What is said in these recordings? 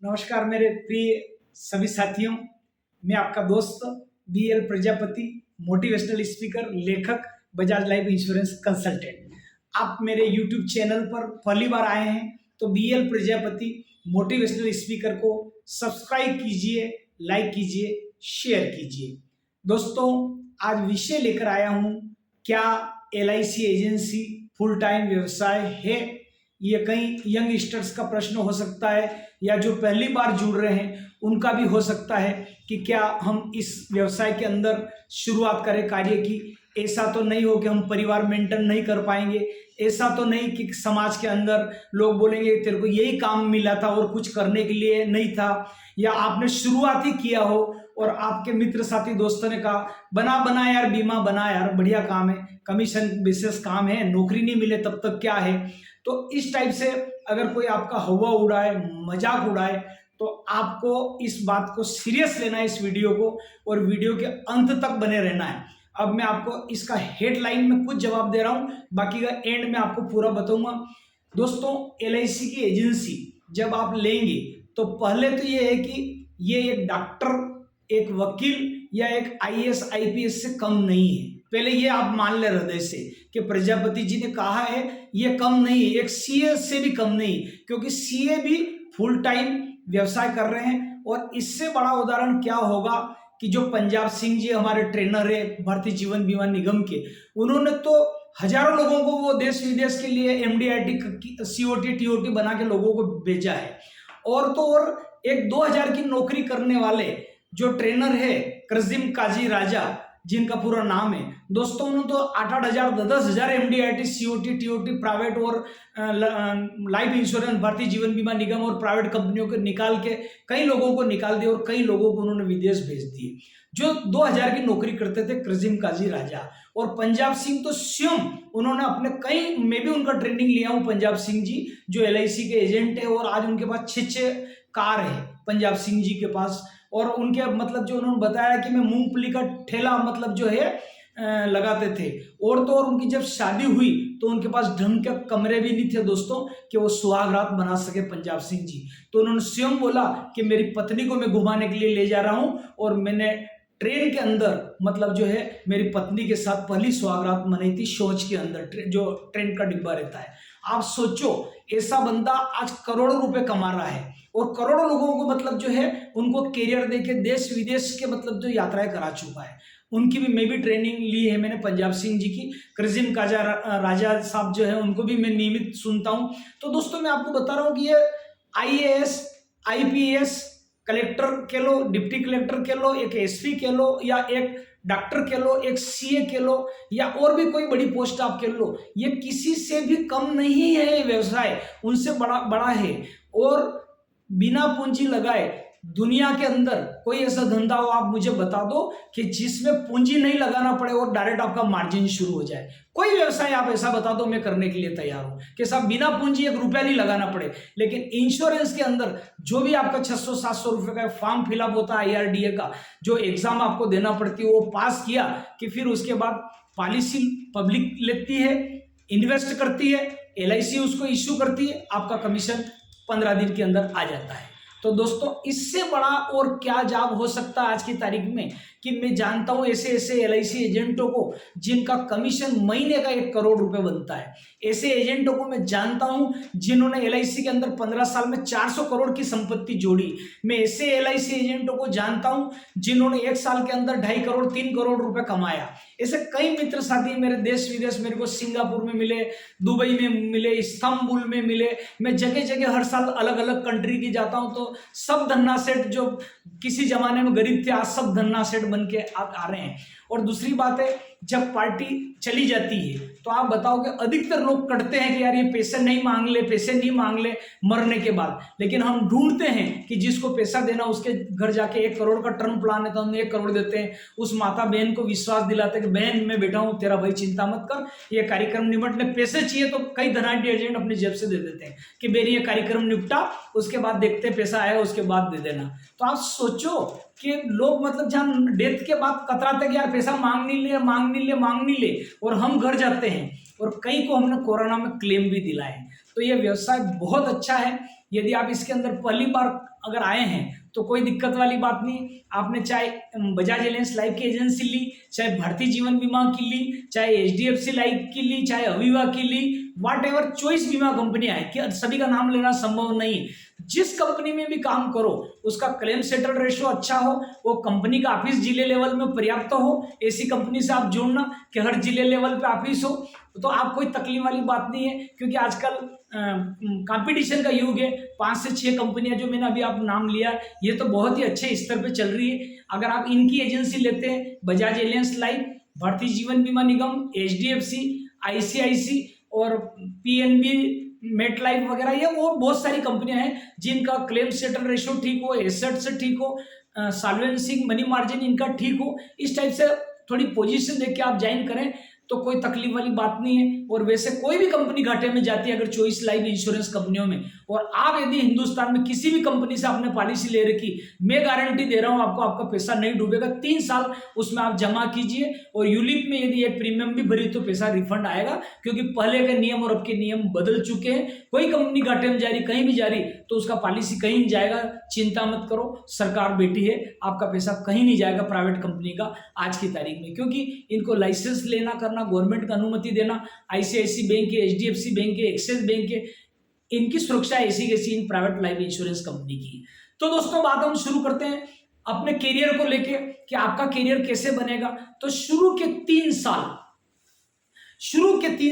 नमस्कार मेरे प्रिय सभी साथियों, मैं आपका दोस्त बीएल प्रजापति, मोटिवेशनल स्पीकर, लेखक, बजाज लाइफ इंश्योरेंस कंसल्टेंट। आप मेरे यूट्यूब चैनल पर पहली बार आए हैं तो बीएल प्रजापति मोटिवेशनल स्पीकर को सब्सक्राइब कीजिए, लाइक कीजिए, शेयर कीजिए। दोस्तों, आज विषय लेकर आया हूं, क्या एलआईसी एजेंसी फुल टाइम व्यवसाय है? ये कई यंगस्टर्स का प्रश्न हो सकता है या जो पहली बार जुड़ रहे हैं उनका भी हो सकता है कि क्या हम इस व्यवसाय के अंदर शुरुआत करें कार्य की। ऐसा तो नहीं हो कि हम परिवार मेंटेन नहीं कर पाएंगे, ऐसा तो नहीं कि समाज के अंदर लोग बोलेंगे तेरे को यही काम मिला था और कुछ करने के लिए नहीं था, या आपने शुरुआत ही किया हो और आपके मित्र साथी दोस्तों ने कहा बना यार बीमा, बना यार बढ़िया काम है, कमीशन बेसिस काम है, नौकरी नहीं मिले तब तक क्या है। तो इस टाइप से अगर कोई आपका हवा उड़ाए, मजाक उड़ाए, तो आपको इस बात को सीरियस लेना है, इस वीडियो को, और वीडियो के अंत तक बने रहना है। अब मैं आपको इसका हेडलाइन में कुछ जवाब दे रहा हूं, बाकी का एंड में आपको पूरा बताऊंगा। दोस्तों, एलआईसी की एजेंसी जब आप लेंगे तो पहले तो ये है कि ये एक डॉक्टर, एक वकील या एक आईएएस आईपीएस से कम नहीं है। पहले ये आप मान ले हृदय से कि प्रजापति जी ने कहा है ये कम नहीं, एक सीए से भी कम नहीं, क्योंकि सीए भी फुल टाइम व्यवसाय कर रहे हैं। और इससे बड़ा उदाहरण क्या होगा कि जो पंजाब सिंह जी हमारे ट्रेनर है भारतीय जीवन बीमा निगम के, उन्होंने तो हजारों लोगों को वो देश विदेश के लिए एमडीआईटी, सीओटी, टीओटी बना के लोगों को भेजा है। और तो और एक 2000 की नौकरी करने वाले जो ट्रेनर है कर्जिम काजी राजा, जिनका पूरा नाम है, दोस्तों उन्होंने तो 8-8 हजार 10-10 एमडीआईटी, सीओटी, टीओटी, प्राइवेट और लाइफ इंश्योरेंस, भारतीय जीवन बीमा निगम और प्राइवेट कंपनियों को निकाल के कई लोगों को निकाल दिया और कई लोगों को उन्होंने विदेश भेज दिए। जो 2000 की नौकरी करते थे कर्जिम काजी राजा, और पंजाब सिंह तो स्वयं उन्होंने अपने कई, मैं भी उनका ट्रेनिंग लिया हूं, पंजाब सिंह जी जो एलआईसी के एजेंट है, और आज उनके पास 6 कार है पंजाब सिंह जी के पास। और उनके मतलब जो उन्होंने बताया कि मैं मूंगफली का ठेला मतलब जो है लगाते थे। और तो और उनकी जब शादी हुई तो उनके पास ढंग के कमरे भी नहीं थे दोस्तों कि वो सुहागरात बना सके पंजाब सिंह जी। तो उन्होंने स्वयं बोला कि मेरी पत्नी को मैं घुमाने के लिए ले जा रहा हूं और मैंने ट्रेन के अंदर मतलब जो है मेरी पत्नी के साथ पहली सुहागरात मनाई थी शौच के अंदर, जो ट्रेन का डिब्बा रहता है। आप सोचो, ऐसा बंदा आज करोड़ों रुपए कमा रहा है और करोड़ों लोगों को मतलब जो है उनको कैरियर देके देश विदेश के मतलब जो यात्राएं करा चुका है। उनकी भी मैं भी ट्रेनिंग ली है मैंने, पंजाब सिंह जी की। कर्जिम काजा राजा साहब जो है उनको भी मैं नियमित सुनता हूं। तो दोस्तों, मैं आपको बता रहा हूं कि ये आईएएस, आईपीएस, कलेक्टर कह लो, डिप्टी कलेक्टर कह लो, एक एसपी कह लो, या एक डॉक्टर कह लो, एक सीए कह लो, या और भी कोई बड़ी पोस्ट आप कह लो, ये किसी से भी कम नहीं है। व्यवसाय उनसे बड़ा है। और बिना पूंजी लगाए दुनिया के अंदर कोई ऐसा धंधा हो आप मुझे बता दो कि जिसमें पूंजी नहीं लगाना पड़े और डायरेक्ट आपका मार्जिन शुरू हो जाए। कोई व्यवसाय आप ऐसा बता दो, मैं करने के लिए तैयार हूं कि साहब बिना पूंजी 1 रुपया नहीं लगाना पड़े। लेकिन इंश्योरेंस के अंदर जो भी आपका 600-700 रुपए का फॉर्म फिलअप होता है आईआरडीए का, जो एग्जाम आपको देना पड़ती है, वो पास किया कि फिर उसके बाद पॉलिसी पब्लिक लेती है, इन्वेस्ट करती है, एलआईसी उसको इश्यू करती है, आपका कमीशन 15 दिन के अंदर आ जाता है। तो दोस्तों, इससे बड़ा और क्या जाब हो सकता है आज की तारीख में कि मैं जानता हूं ऐसे एलआईसी एजेंटों को जिनका कमीशन महीने का 1 करोड़ रुपए बनता है। ऐसे एजेंटों को मैं जानता हूं जिन्होंने एलआईसी के अंदर 15 साल में 400 करोड़ की संपत्ति जोड़ी। मैं ऐसे एलआईसी एजेंटों को जानता हूं जिन्होंने 1 साल के अंदर 2.5 करोड़ 3 करोड़ रुपए कमाया। ऐसे कई मित्र साथी मेरे देश विदेश, मेरे को सिंगापुर में मिले, दुबई में मिले, इस्तांबुल में मिले। मैं जगह जगह हर साल अलग अलग कंट्री की जाता हूं, तो सब धन्ना सेठ जो किसी जमाने में गरीब थे आज सब धन्ना सेठ बन के आ रहे हैं। और दूसरी बात है, जब पार्टी चली जाती है तो आप बताओ कि अधिकतर लोग कटते हैं कि यार ये पैसे नहीं मांग ले मरने के बाद। लेकिन हम ढूंढते हैं कि जिसको पैसा देना उसके घर जाके 1 करोड़ का टर्म प्लान है तो हम 1 करोड़ देते हैं। उस माता बहन को विश्वास दिलाते हैं कि बहन मैं बैठा हूं, तेरा भाई चिंता मत कर, ये कार्यक्रम निपटने पैसे चाहिए तो कई धनाढ़ी एजेंट अपनी जेब से दे देते हैं कि मेरी ये कार्यक्रम निपटा, उसके बाद देखते पैसा आया उसके बाद दे देना। तो आप सोचो कि लोग मतलब जहां डेथ के बाद कतराते कि यार पैसा मांग नहीं ले, और हम घर जाते हैं। और कई को हमने कोरोना में क्लेम भी दिलाए। तो ये व्यवसाय बहुत अच्छा है। यदि आप इसके अंदर पहली बार अगर आए हैं तो कोई दिक्कत वाली बात नहीं। आपने चाहे बजाज एलियंस लाइफ की एजेंसी ली, चाहे भारतीय जीवन बीमा की ली, चाहे एचडीएफसी लाइफ की ली, चाहे अविवा की ली, वॉट एवर चॉइस बीमा कंपनियां हैं, कि सभी का नाम लेना संभव नहीं। जिस कंपनी में भी काम करो उसका क्लेम सेटल रेशियो अच्छा हो, वो कंपनी का ऑफिस जिले लेवल में पर्याप्त हो, ऐसी कंपनी से आप जोड़ना कि हर जिले लेवल पे ऑफिस हो, तो आप कोई तकलीफ वाली बात नहीं है। क्योंकि आजकल कंपटीशन का युग है। 5 से 6 कंपनियां जो मैंने अभी आप नाम लिया, ये तो बहुत ही अच्छे स्तर पे चल रही है। अगर आप इनकी एजेंसी लेते हैं, बजाज एलियंस लाइफ, भारतीय जीवन बीमा निगम, एचडीएफसी, आईसीआईसी और पीएनबी, मेट लाइफ वगैरह, ये और बहुत सारी कंपनियां हैं जिनका क्लेम सेटल रेशियो ठीक हो, एसेट से ठीक हो, सॉल्वेंसी मनी मार्जिन इनका ठीक हो, इस टाइप से थोड़ी पोजीशन देख के आप ज्वाइन करें तो कोई तकलीफ वाली बात नहीं है। और वैसे कोई भी कंपनी घाटे में जाती है अगर चॉइस लाइफ इंश्योरेंस कंपनियों में, और आप यदि हिंदुस्तान में किसी भी कंपनी से आपने पॉलिसी ले रखी, मैं गारंटी दे रहा हूं आपको, आपका पैसा नहीं डूबेगा। 3 साल उसमें आप जमा कीजिए, और यूलिप में यदि एक प्रीमियम भी भरी तो पैसा रिफंड आएगा, क्योंकि पहले के नियम और अब के नियम बदल चुके हैं। कोई कंपनी घाटे में जा रही, कहीं भी जा रही, तो उसका पॉलिसी कहीं नहीं जाएगा, चिंता मत करो, सरकार बैठी है, आपका पैसा कहीं नहीं जाएगा प्राइवेट कंपनी का आज की तारीख में। क्योंकि इनको लाइसेंस लेना करना, गवर्नमेंट का अनुमति देना, आईसीआईसी बैंक के, एचडीएफसी बैंक के, एक्सिस बैंक के, इनकी सुरक्षा ऐसी कैसी in private life insurance company की। तो दोस्तों बात हम शुरू करते हैं अपने करियर को लेके कि आपका करियर कैसे बनेगा। तो शुरू के 3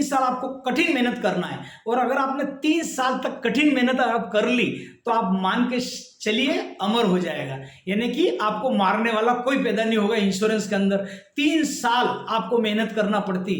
साल आपको कठिन मेहनत करना है, और अगर आपने 3 साल तक कठिन मेहनत आप कर ली तो आप मान के चलिए अमर हो जाएगा, यानी कि आपको मारने वाला कोई पैदा नहीं होगा इंश्योरेंस के अंदर। 3 साल आपको मेहनत करना पड़ती।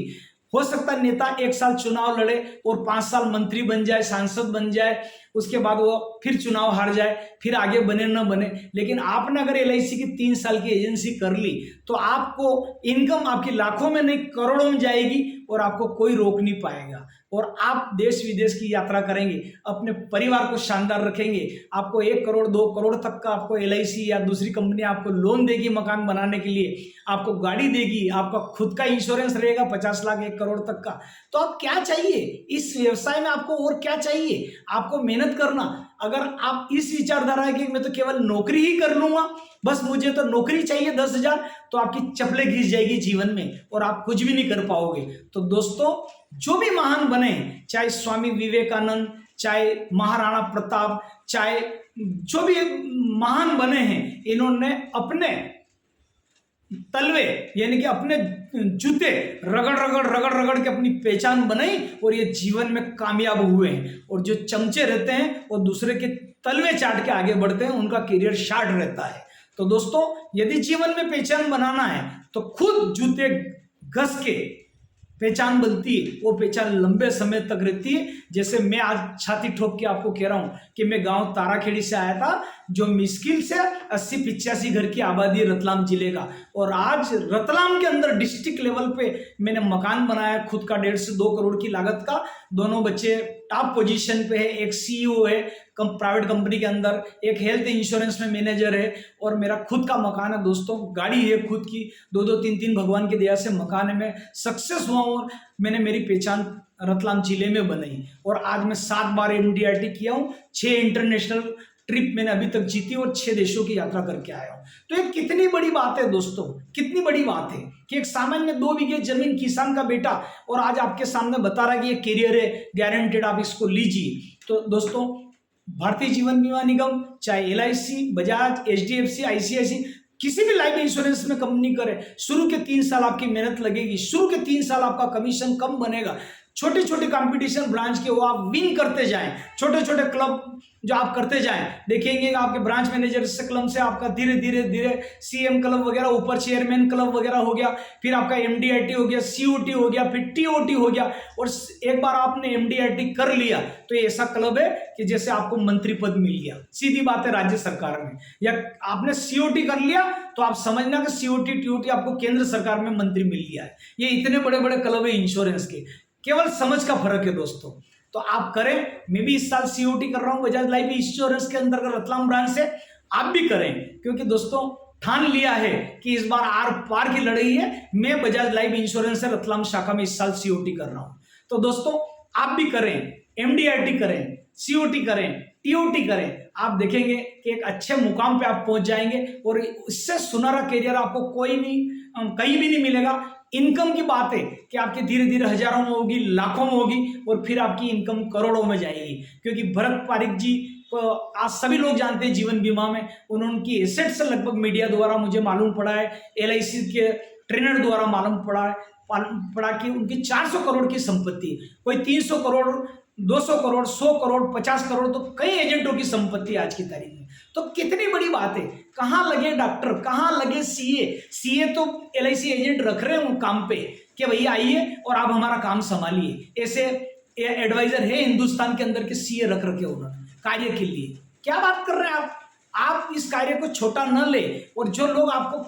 हो सकता है नेता 1 साल चुनाव लड़े और 5 साल मंत्री बन जाए, सांसद बन जाए, उसके बाद वो फिर चुनाव हार जाए, फिर आगे बने न बने, लेकिन आपने अगर एलआईसी की 3 साल की एजेंसी कर ली तो आपको इनकम आपकी लाखों में नहीं करोड़ों में जाएगी, और आपको कोई रोक नहीं पाएगा, और आप देश विदेश की यात्रा करेंगे, अपने परिवार को शानदार रखेंगे। आपको 1 करोड़ 2 करोड़ तक का आपको एलआईसी या दूसरी कंपनी आपको लोन देगी मकान बनाने के लिए, आपको गाड़ी देगी, आपका खुद का इंश्योरेंस रहेगा 50 लाख 1 करोड़ तक का। तो आप क्या चाहिए इस व्यवसाय में, आपको और क्या चाहिए? आपको मेहनत करना। अगर आप इस विचारधारा है कि मैं तो केवल नौकरी ही कर लूंगा, बस मुझे तो नौकरी चाहिए 10,000, तो आपकी चप्पलें घिस जाएगी जीवन में और आप कुछ भी नहीं कर पाओगे। तो दोस्तों जो भी महान बने, चाहे स्वामी विवेकानंद, चाहे महाराणा प्रताप, चाहे जो भी महान बने हैं, इन्होंने अपने तलवे यानी कि अपने जूते रगड़ के अपनी पहचान बनाई और ये जीवन में कामयाब हुए हैं। और जो चमचे रहते हैं वो दूसरे के तलवे चाट के आगे बढ़ते हैं, उनका करियर शार्ट रहता है। तो दोस्तों यदि जीवन में पहचान बनाना है तो खुद जूते घस के पहचान बनती है, वो पहचान लंबे समय तक रहती है। जैसे मैं आज छाती ठोक के आपको कह रहा हूं कि मैं गांव ताराखेड़ी से आया था, जो मुश्किल से 80-85 घर की आबादी है रतलाम जिले का, और आज रतलाम के अंदर डिस्ट्रिक्ट लेवल पे मैंने मकान बनाया खुद का 1.5 से 2 करोड़ की लागत का। दोनों बच्चे टॉप पोजीशन पे है, एक सीईओ है प्राइवेट कंपनी के अंदर, एक हेल्थ इंश्योरेंस में मैनेजर है, और मेरा खुद का मकान है दोस्तों, गाड़ी है खुद की, 2-2 3-3 भगवान की दया से मकान है। मैं सक्सेस हुआ और मैंने मेरी पहचान रतलाम जिले में बनाई, और आज मैं 7 बार MDRT किया हूँ, 6 इंटरनेशनल ट्रिप मैंने अभी तक जीती और 6 देशों की यात्रा करके आया हूँ। तो ये कितनी बड़ी बात है दोस्तों, कितनी बड़ी बात है कि एक सामान्य 2 बीघे जमीन किसान का बेटा और आज आपके सामने बता रहा है कि ये करियर है गारंटेड, आप इसको लीजिए। तो दोस्तों भारतीय जीवन बीमा निगम, चाहे LIC, बजाज, HDFC, ICICI, किसी भी लाइफ इंश्योरेंस में कंपनी करे, शुरू के 3 साल आपकी मेहनत लगेगी, शुरू के 3 साल आपका कमीशन कम बनेगा। छोटे छोटे कंपटीशन ब्रांच के वो आप विन करते जाएं, छोटे छोटे क्लब जो आप करते जाएं, देखेंगे आपके ब्रांच मैनेजर से क्लब से आपका धीरे धीरे CM क्लब वगैरह, ऊपर चेयरमैन क्लब वगैरह हो गया, फिर आपका MDRT हो गया, COT हो गया, फिर TOT हो गया, और एक बार आपने MDRT कर लिया तो ये ऐसा क्लब है कि जैसे आपको मंत्री पद मिल गया, सीधी बात है राज्य सरकार में। या आपने COT कर लिया तो आप समझना कि COT TOT आपको केंद्र सरकार में मंत्री मिल गया है। ये इतने बड़े बड़े क्लब है इंश्योरेंस के, केवल समझ का फर्क है दोस्तों। तो आप करें, मैं भी इस साल COT कर रहा हूं बजाज लाइफ इंश्योरेंस के अंदर रतलाम ब्रांच से, आप भी करें, क्योंकि दोस्तों ठान लिया है कि इस बार आर पार की लड़ाई है। मैं बजाज लाइफ इंश्योरेंस से रतलाम शाखा में इस साल COT कर रहा हूं। तो दोस्तों आप भी करें, MDRT करें, COT करें, TOT करें, आप देखेंगे कि एक अच्छे मुकाम पे आप पहुंच जाएंगे और इससे सुनहरा करियर आपको कोई नहीं कहीं भी नहीं मिलेगा। इनकम की बात है कि आपकी धीरे धीरे हजारों में होगी, लाखों में होगी और फिर आपकी इनकम करोड़ों में जाएगी। क्योंकि भरत पारिक जी को आज सभी लोग जानते हैं जीवन बीमा में, उनकी एसेट्स लगभग मीडिया द्वारा मुझे मालूम पड़ा है, LIC के ट्रेनर द्वारा मालूम पड़ा कि उनकी 400 करोड़ की संपत्ति है। कोई 300 करोड़, 200 करोड़, 100 करोड़, 50 करोड़, तो कई एजेंटों की संपत्ति आज की तारीख में। तो कितनी बड़ी बात है। कहाँ लगे डॉक्टर, कहाँ लगे सीए तो LIC एजेंट रख रहे हैं काम पे कि भैया आइए और आप हमारा काम संभालिए। ऐसे एडवाइजर है हिंदुस्तान के अंदर के सीए रख रखे उन्होंने कार्य के लिए। क्या बात कर रहे हैं आप इस कार्य को छोटा न ले। और जो लोग आपको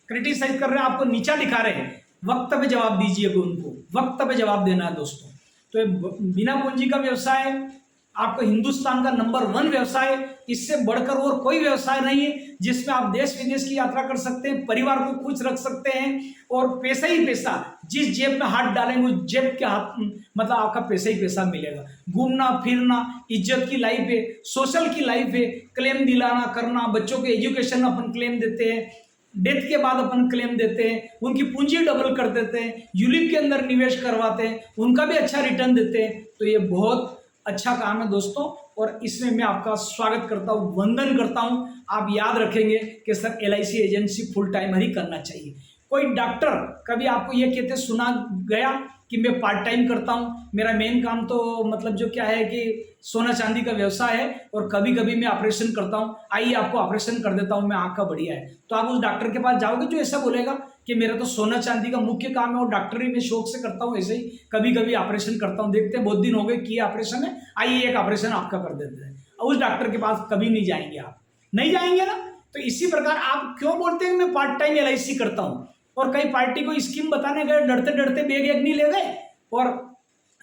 क्रिटिसाइज कर रहे हैं, आपको नीचा दिखा रहे हैं, वक्त पे जवाब दीजिएगा उनको, वक्त पे जवाब देना है दोस्तों। तो ये बिना पूंजी का व्यवसाय आपको हिंदुस्तान का नंबर 1 व्यवसाय, इससे बढ़कर और कोई व्यवसाय नहीं है जिसमें आप देश विदेश की यात्रा कर सकते हैं, परिवार को खुश रख सकते हैं और पैसा ही पैसा, जिस जेब में हाथ डालेंगे उस जेब के हाथ मतलब आपका पैसा ही पैसा मिलेगा। घूमना फिरना, इज्जत की लाइफ है, सोशल की लाइफ है, क्लेम दिलाना करना, बच्चों के एजुकेशन अपन क्लेम देते हैं, डेथ के बाद अपन क्लेम देते हैं, उनकी पूंजी डबल कर देते हैं, यूलिप के अंदर निवेश करवाते हैं, उनका भी अच्छा रिटर्न देते हैं। तो ये बहुत अच्छा काम है दोस्तों और इसमें मैं आपका स्वागत करता हूँ, वंदन करता हूँ। आप याद रखेंगे कि sir LIC agency full timer ही करना चाहिए। कोई डॉक्टर कभी आपको ये कहते सुना गया कि मैं पार्ट टाइम करता हूँ, मेरा मेन काम तो मतलब जो क्या है कि सोना चांदी का व्यवसाय है और कभी कभी मैं ऑपरेशन करता हूँ, आइए आपको ऑपरेशन कर देता हूँ मैं, आँख का बढ़िया है। तो आप उस डॉक्टर के पास जाओगे जो ऐसा बोलेगा कि मेरा तो सोना चांदी का मुख्य काम है और डॉक्टरी में शौक से करता हूँ, ऐसे ही कभी कभी ऑपरेशन करता हूँ, देखते हैं बहुत दिन हो गए किया ऑपरेशन है, आइए एक ऑपरेशन आपका कर देते हैं। उस डॉक्टर के पास कभी नहीं जाएंगे, आप नहीं जाएंगे ना। तो इसी प्रकार आप क्यों बोलते हैं मैं पार्ट टाइम LIC करता हूँ, और कई पार्टी को स्कीम बताने गए, डरते डरते बैग एक नहीं ले गए। और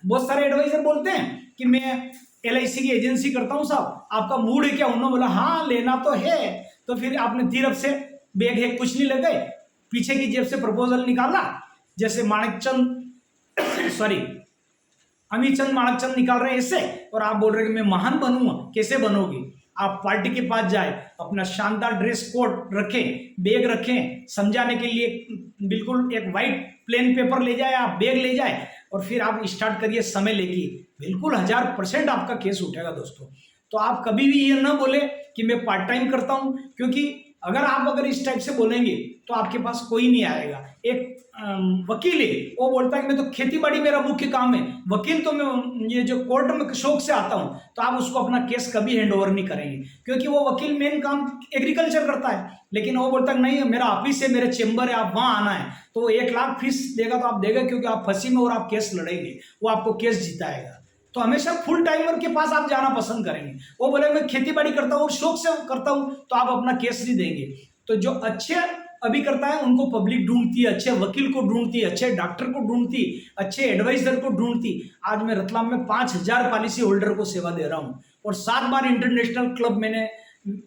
बहुत सारे एडवाइजर बोलते हैं कि मैं LIC की एजेंसी करता हूँ, साहब आपका मूड है क्या? उन्होंने बोला हाँ लेना तो है। तो फिर आपने धीरज से बैग है कुछ नहीं ले गए, पीछे की जेब से प्रपोजल निकाला, जैसे माणिकचंद सॉरी अमीचंद माणकचंद निकाल रहे हैं ऐसे, और आप बोल रहे हैं कि मैं महान बनूंगा। कैसे बनोगे? आप पार्टी के पास जाए, अपना शानदार ड्रेस कोड रखें, बैग रखें, समझाने के लिए बिल्कुल एक वाइट प्लेन पेपर ले जाए, आप बैग ले जाए और फिर आप स्टार्ट करिए समय लेके, बिल्कुल 1000% आपका केस उठेगा दोस्तों। तो आप कभी भी ये ना बोले कि मैं पार्ट टाइम करता हूं, क्योंकि अगर इस टाइप से बोलेंगे तो आपके पास कोई नहीं आएगा। एक वकील है, वो बोलता है कि मैं तो खेती बाड़ी मेरा मुख्य काम है, वकील तो मैं ये जो कोर्ट में शौक से आता हूं, तो आप उसको अपना केस कभी हैंड ओवर नहीं करेंगे, क्योंकि वो वकील मेन काम एग्रीकल्चर करता है। लेकिन वो बोलता है नहीं मेरा ऑफिस है, मेरे चेंबर है, आप वहां आना है, तो वो 1 लाख फीस देगा तो आप देगा, क्योंकि आप फंसी में और आप केस लड़ेंगे, वो आपको केस जिताएगा। तो हमेशा फुल टाइमर के पास आप जाना पसंद करेंगे। वो बोले मैं खेती बाड़ी करता हूँ और शौक से करता हूँ, तो आप अपना केस नहीं देंगे। तो जो अच्छे अभी करता है उनको पब्लिक ढूंढती है, अच्छे वकील को ढूंढती है, अच्छे डॉक्टर को ढूंढती, अच्छे एडवाइजर को ढूंढती। आज मैं रतलाम में 5000 पॉलिसी होल्डर को सेवा दे रहा हूँ और 7 बार इंटरनेशनल क्लब मैंने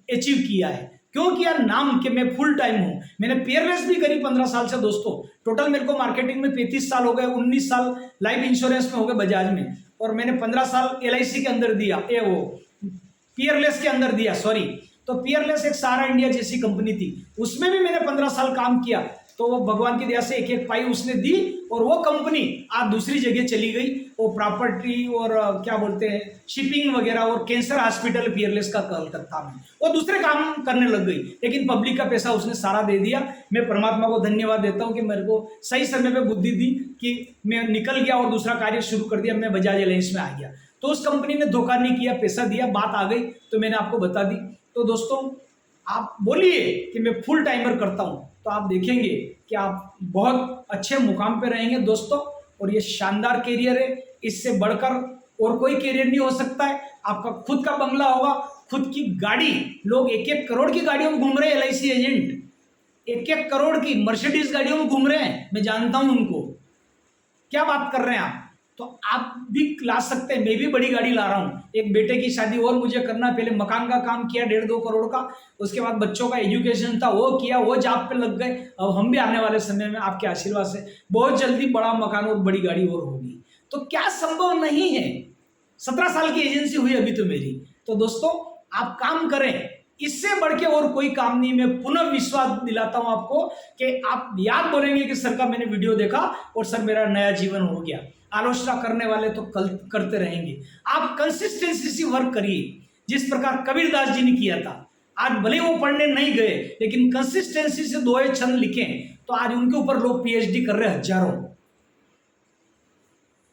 अचीव किया है। क्यों किया? नाम कि मैं फुल टाइम हूँ। मैंने पेयरलेस भी करी 15 साल से दोस्तों। टोटल मेरे को मार्केटिंग में 35 साल हो गए, 19 साल लाइफ इंश्योरेंस में हो गए बजाज में, और मैंने 15 साल LIC के अंदर दिया, वो पियरलेस के अंदर दिया, सॉरी। तो पियरलेस एक सारा इंडिया जैसी कंपनी थी, उसमें भी मैंने 15 साल काम किया। तो वो भगवान की दया से एक एक पाई उसने दी और वो कंपनी आज दूसरी जगह चली गई। वो प्रॉपर्टी और क्या बोलते हैं शिपिंग वगैरह और कैंसर हॉस्पिटल पियरलेस का कलकत्ता में, वो दूसरे काम करने लग गई, लेकिन पब्लिक का पैसा उसने सारा दे दिया। मैं परमात्मा को धन्यवाद देता हूँ कि मेरे को सही समय पे बुद्धि दी कि मैं निकल गया और दूसरा कार्य शुरू कर दिया, मैं बजाज एलायंस में आ गया। तो उस कंपनी ने धोखा नहीं किया, पैसा दिया, बात आ गई तो मैंने आपको बता दी। तो दोस्तों आप बोलिए कि मैं फुल टाइमर करता हूं, तो आप देखेंगे कि आप बहुत अच्छे मुकाम पे रहेंगे दोस्तों। और ये शानदार करियर है, इससे बढ़कर और कोई करियर नहीं हो सकता है। आपका खुद का बंगला होगा, खुद की गाड़ी, लोग 1-1 करोड़ की गाड़ियों में घूम रहे हैं। LIC एजेंट 1-1 करोड़ की मर्सिडीज गाड़ियों में घूम रहे हैं, मैं जानता हूं उनको। क्या बात कर रहे हैं आप? तो आप भी ला सकते हैं, मैं भी बड़ी गाड़ी ला रहा हूँ। एक बेटे की शादी और मुझे करना, पहले मकान का काम किया 1.5-2 करोड़ का, उसके बाद बच्चों का एजुकेशन था वो किया, वो जॉब पे लग गए। अब हम भी आने वाले समय में आपके आशीर्वाद से बहुत जल्दी बड़ा मकान और बड़ी गाड़ी और होगी। तो क्या संभव नहीं है? 17 साल की एजेंसी हुई अभी तो मेरी। तो दोस्तों आप काम करें, इससे बढ़ के और कोई काम नहीं। मैं पुनः विश्वास दिलाता हूं आपको कि आप याद बोलेंगे कि सर का मैंने वीडियो देखा और सर मेरा नया जीवन हो गया। आलोचना करने वाले तो कल करते रहेंगे। आप कंसिस्टेंसी से वर्क करिए, जिस प्रकार कबीरदास जी ने किया था। आज भले वो पढ़ने नहीं गए, लेकिन कंसिस्टेंसी से दोहे छंद लिखे तो आज उनके ऊपर लोग पीएचडी कर रहे हैं हजारों।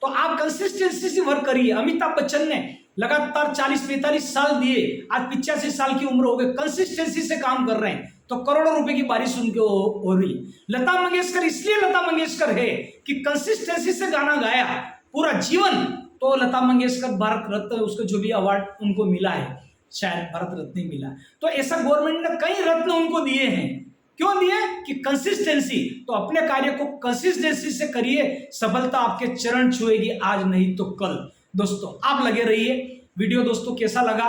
तो आप कंसिस्टेंसी से वर्क करिए। अमिताभ बच्चन ने लगातार 40-45 साल दिए, आज 85 साल की उम्र हो गई, कंसिस्टेंसी से काम कर रहे हैं, तो करोड़ों रुपए की बारिश उनके हो रही। लता मंगेशकर इसलिए लता मंगेशकर है कि कंसिस्टेंसी से गाना गाया पूरा जीवन, तो लता मंगेशकर भारत रत्न, उसको जो भी अवार्ड उनको मिला है, शायद भारत रत्न ही मिला। तो ऐसा गवर्नमेंट ने कई रत्न उनको दिए हैं। क्यों दिए? कि कंसिस्टेंसी। तो अपने कार्य को कंसिस्टेंसी से करिए, सफलता आपके चरण छुएगी, आज नहीं तो कल। दोस्तों आप लगे रहिए। वीडियो दोस्तों कैसा लगा?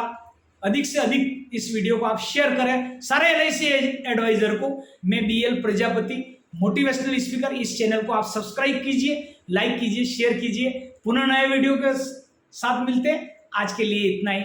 अधिक से अधिक इस वीडियो को आप शेयर करें सारे LIC एडवाइजर को। मैं BL प्रजापति, मोटिवेशनल स्पीकर। इस चैनल को आप सब्सक्राइब कीजिए, लाइक कीजिए, शेयर कीजिए। पुनः नए वीडियो के साथ मिलते हैं। आज के लिए इतना ही।